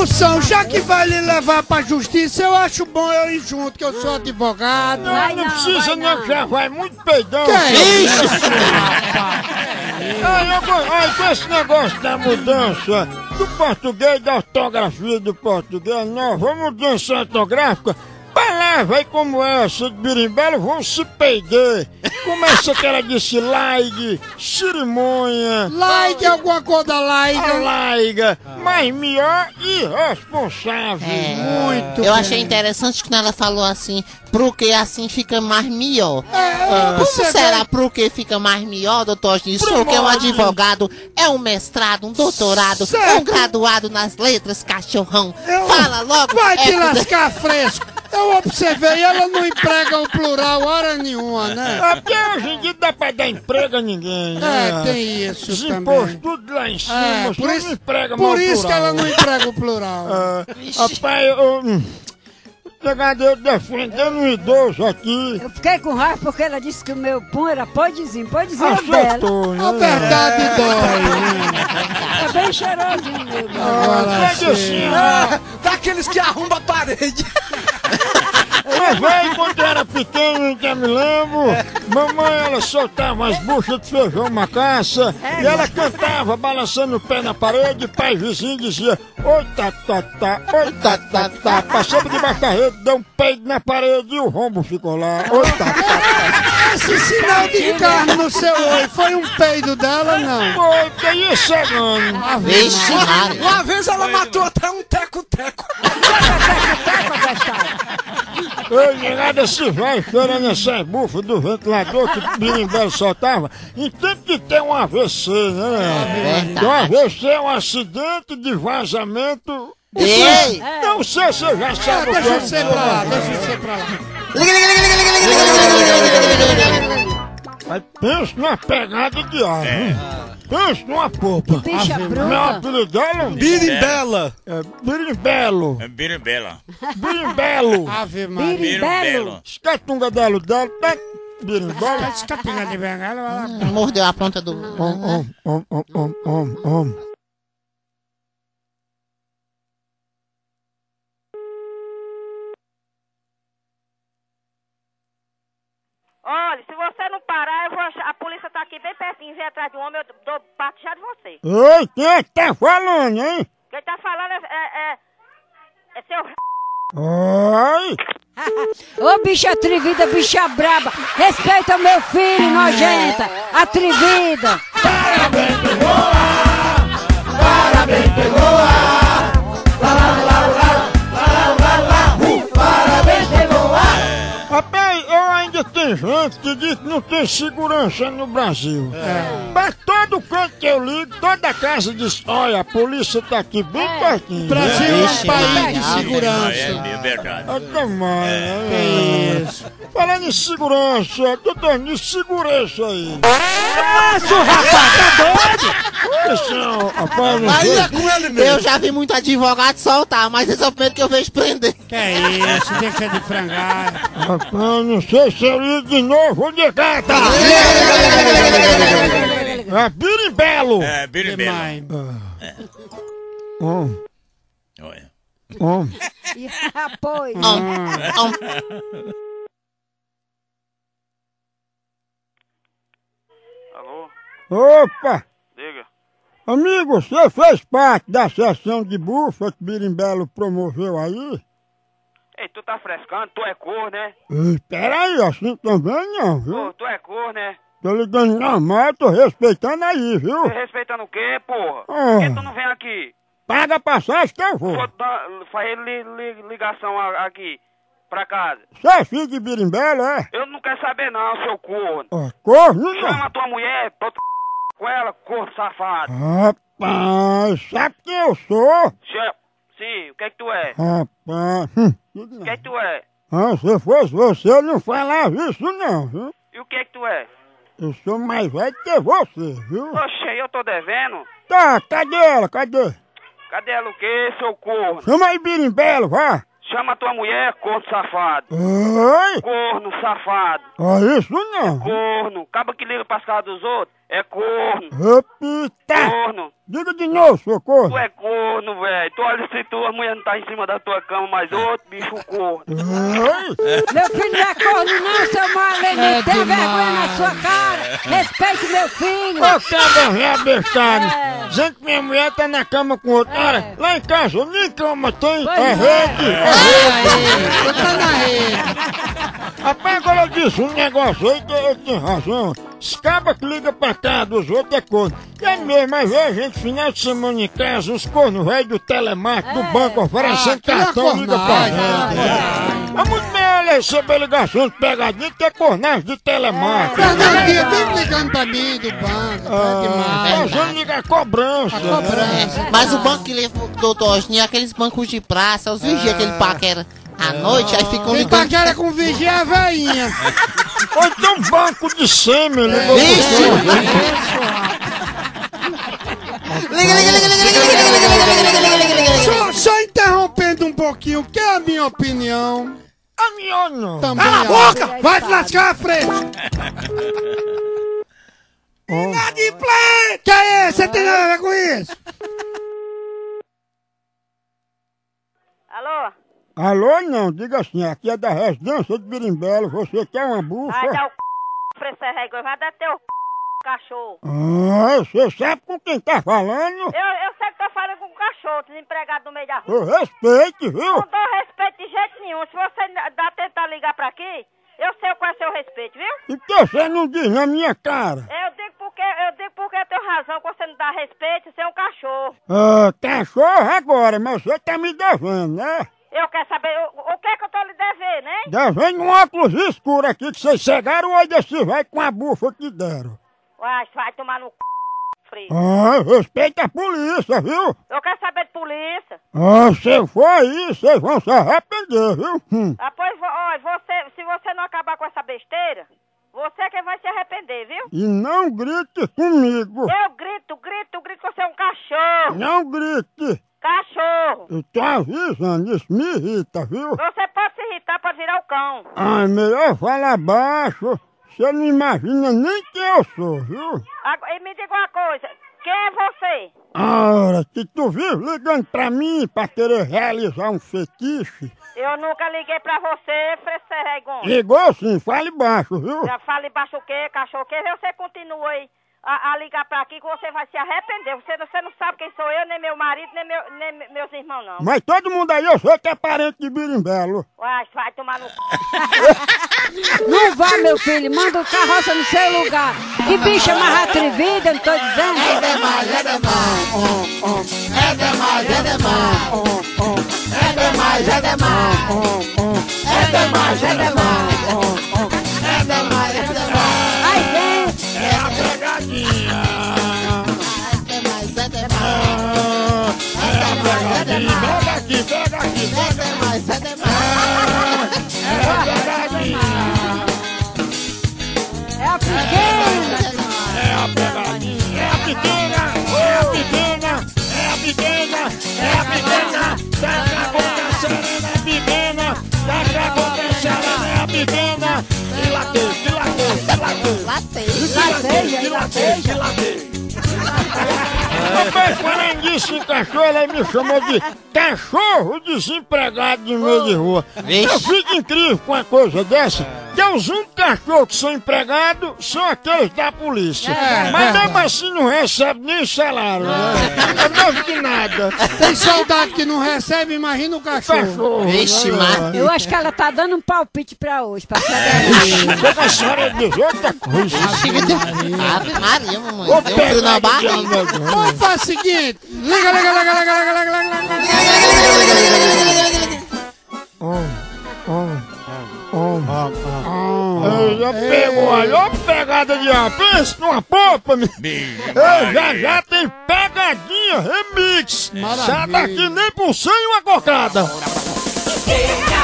Moção, já que vai lhe levar pra justiça, eu acho bom eu ir junto, que eu sou advogado. Não precisa não, já vai muito peidão. Que é isso, Aí com esse negócio da mudança do português, da ortografia do português, nova mudança ortográfica, palavra aí como essa de birimbelo vão se perder. Começa aquela de slide, cerimônia. Like alguma coisa da like. Laiga, mas melhor e responsável. Muito Eu bem. achei interessante quando ela falou assim, porque assim fica mais melhor. Como você será porque fica mais melhor, doutor Gil? O senhor que é um advogado, é um mestrado, um doutorado, é um graduado nas letras, cachorrão. Fala logo. Vai te é- lascar fresco. Eu observei, ela não emprega o plural hora nenhuma, né? Porque hoje em dia dá pra dar emprego a ninguém, né? Tem isso Os também. impostos tudo lá em cima, por só isso, não emprega por mais isso que plural. ela não emprega o plural. Rapaz, eu defendendo um idoso aqui. Eu fiquei com raiva porque ela disse que o meu pum era podezinho dela. Acertou, né? A verdade dói. É bem cheirosinho, meu Deus. Agora Pede assim, Daqueles que arrumam a parede. mas velho, quando eu era pequeno, eu me lembro, mamãe ela soltava as buchas de feijão macaça e ela cantava balançando o pé na parede, pai vizinho dizia oi tatatá, oi tatatá, passou por debaixo da rede, deu um peido na parede e o rombo ficou lá, oi tatatá. esse sinal de carne no seu olho foi um peido dela, não? Foi, que ia chegando. Vixe, Maria. Uma vez ela matou até um teco-teco. Ei, nada se vai cheirando essas bufas do ventilador que o birimbelo soltava. E tem que ter um AVC, né? Verdade. Um AVC é um acidente de vazamento. Ei! Não sei se você já sabe o que Deixa é. eu ser pra lá, deixa eu ser pra lá. Mas pensa numa pegada de ar, hein? Pensa numa popa. Bicha Meu bruta. apelido dela Birimbela. é Birimbelo. É birimbela. Birimbelo. Ave Maria. Birimbelo. Escatunga dela, tá? Birimbelo. Escapinha de bengala, vai lá. Mordeu a ponta do... Olha, se você não parar, eu vou a polícia tá aqui bem pertinho, vem atrás de um homem, eu dou parto já de você. Ei, quem é que tá falando, hein? Quem tá falando é seu... Oi! Ô bicha atrevida, bicha braba. Respeita o meu filho, nojenta. Atrevida. Rapaz, eu ainda tenho gente que diz que não tem segurança no Brasil. Mas todo canto que eu ligo, toda casa diz, olha, a polícia tá aqui bem pertinho. Brasil é um Vixe, país de Maria. segurança. É verdade. É demais, né? Que isso. Falando em segurança, doutor, me segura isso aí. Isso, rapaz, tá doido? Isso, rapaz, não Aí sei. é com ele Eu mesmo. já vi muito advogado soltar, mas esse é o primeiro que eu vejo prender. Que isso, deixa de frangar. Rapaz, não sei se eu ligo de novo ou de gata. É birimbelo. É birimbela. Demais. Olha. E apoio. Alô? Opa! Diga. Amigo, você fez parte da sessão de bufa que Birimbelo promoveu aí? Ei, tu tá frescando? Tu é cor, né? Ei, peraí, assim também não, viu? Pô, tu é cor, né? Tô ligando normal, tô respeitando aí, viu? Você respeitando o quê, porra? Ah. Por que tu não vem aqui? Paga a passagem que eu vou. Vou fazer ligação aqui, pra casa. Você é filho de Birimbelo, é? Eu não quero saber não, seu corno. Ó, corno Chama não. a tua mulher, pra tu com ela, corno safado. Rapaz, sabe quem eu sou? Sim, o que é que tu é? Rapaz, O que é que tu é? se fosse você, eu não falava isso não, viu? E o que é que tu é? Eu sou mais velho que você, viu? Oxe, eu tô devendo? Tá, cadê ela? Cadê? Cadê ela o quê, seu corno? Chama aí Birimbelo, vá. Chama a tua mulher, corno safado. Oi? Corno safado. Ó, isso não. Corno. Acaba que liga pras casas dos outros. É corno. Repita! Corno. Diga de novo, socorro. Tu é corno, velho. Tu olha se tua mulher não tá em cima da tua cama, mas outro bicho corno. Meu filho não é corno não, seu Marlene. Tenha vergonha na sua cara. Respeite meu filho. Ô, cabra reabestado. Dizendo que minha mulher tá na cama com outro. Cara, lá em casa nem cama tem. É rede. Você tá na rede. Rapaz, agora eu disse um negócio aí que eu tenho razão. Os cabas que ligam pra cá dos outros é corno. E é mesmo, mas a gente final de semana em casa, os cornos velhos do telemarketing, do banco oferecendo cartão, liga pra gente. É muito melhor receber ligação de pegadinha que é cornagem de telemarketing. Fernandinho, vive ligando pra mim do banco. Fazendo ligar cobrança. Mas o banco que leva o doutor Osni é aqueles bancos de praça, os vigias que ele paquera à noite, aí ficam Quem ligando. paquera com vigia é a veinha. Ou então banco de sêmen, ligou Só interrompendo um pouquinho, que é a minha opinião. A minha não. Também cala a boca! Vai te lascar a frente! Inadimplente! Que é isso? Você tem nada a ver com isso? Alô? Alô, não, diga assim, aqui é da residência de Birimbelo, você quer uma bufa? Vai dar o pra esse régua, vai dar teu cachorro. Você sabe com quem tá falando? Eu sei que tô falando com um cachorro, desempregado no meio da rua. Eu respeite, viu? Não dou respeito de jeito nenhum. Se você tentar ligar pra aqui, eu sei qual é o seu respeito, viu? E que você não diz na minha cara? Eu digo porque eu tenho razão, que você não dá respeito, você é um cachorro. Cachorro agora, mas você tá me devendo, né? Eu quero saber o que é que eu tô lhe devendo, hein? Devendo um óculos escuro aqui que vocês cegaram o olho desse vai com a bufa que deram. Uai, vai tomar no frio. Respeita a polícia, viu? Eu quero saber de polícia. Se for aí, vocês vão se arrepender, viu? Pois, olha, se você não acabar com essa besteira, você é quem vai se arrepender, viu? E não grite comigo. Eu grito que você é um cachorro. Não grite. Cachorro. Eu tô avisando, isso me irrita, viu? Você pode se irritar, pode virar o cão. Melhor falar baixo. Você não imagina nem quem eu sou, viu? E me diga uma coisa, quem é você? Ora, se tu vive ligando pra mim pra querer realizar um fetiche... Eu nunca liguei pra você, Fresseregon. Ligou sim, fale baixo, viu? Já fale baixo o quê, cachorro? Que você continua aí a ligar pra aqui que você vai se arrepender. Você não sabe quem sou eu, nem meu marido, nem meus irmãos, não. Mas todo mundo aí, eu sei que é parente de Birimbelo. Uai, vai tomar no... Não vá, meu filho, manda o carroça no seu lugar. Que bicha mais atrevida, eu não tô dizendo. É demais, é demais. É demais, é demais. É demais, é demais. É demais, é demais. É demais, é demais. Ai, vem. É a pegadinha. É demais, é demais. É a pegadinha. Pega aqui, pega aqui, É pega. demais, é demais. É a pegadinha. É a pequena. É a pegadinha. É a pequena. É a pequena. É a pequena. É a pequena. Tá acontecendo, é a pequena. Tá acontecendo, é a pequena. Dilatei. Rapaz, falando disso em cachorro, ela me chamou de cachorro desempregado de meio de rua. Eu fico incrível com uma coisa dessa, que os únicos cachorros que são empregados são aqueles da polícia. Mas mesmo assim não recebe nem salário, né? É mesmo que nada. Tem soldado que não recebe, imagina o cachorro. Vixe, Maria. Eu acho que ela tá dando um palpite pra hoje, pra pegar. Chega a senhora diz outra coisa. Ave Maria, mamãe. Deu um frio na barriga. Vamos fazer o seguinte, liga. Já pegou, olha a pegada de ar, pensa numa popa, já tem pegadinha, remix, sai daqui nem por 100 uma cocada. Pega